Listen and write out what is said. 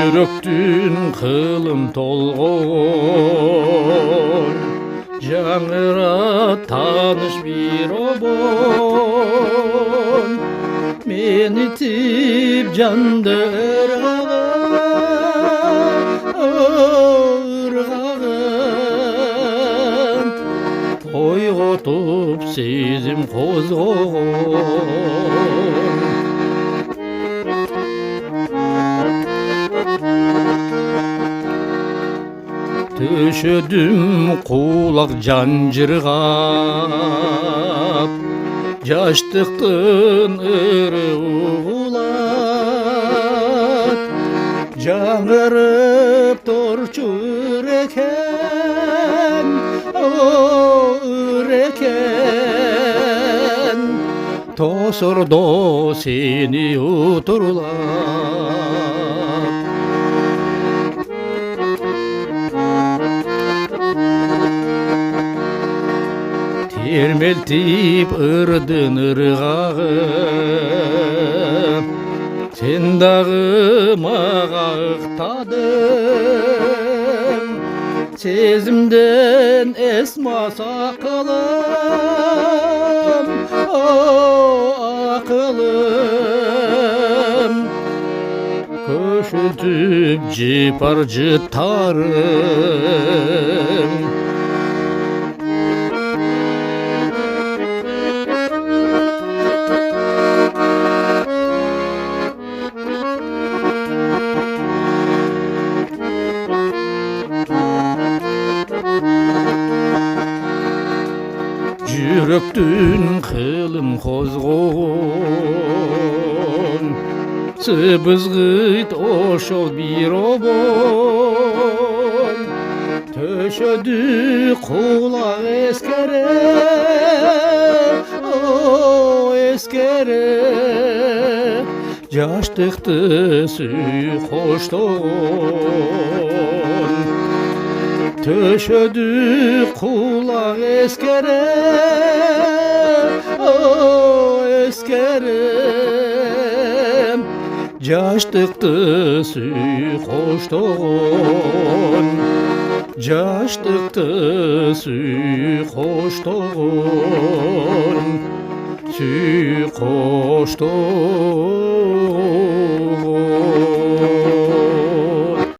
Жүрөктүн кылым толгон жаңыра тааныш бир обон мени тип жанды ыргаган ойготуп сезим козгогон төшөдүм кулак жанжыргап жаштыктын ыры угулат жаңырып торчу экен ырекен тосордо сени утурлап термелтип ырдын ыргагып сен дагы мага ыктадың сезимден эсмас акылым акылым көшүлтүп жыпар жытарым жүрөктүн кылым козгогон сыбызгыйт ошол бир обон төшөдү кулак эскере жаштыкты сүй коштогон төшөдү кулак эскере жаштыкты сүй коштогон жаштыкты сүй коштогон сүй коштогон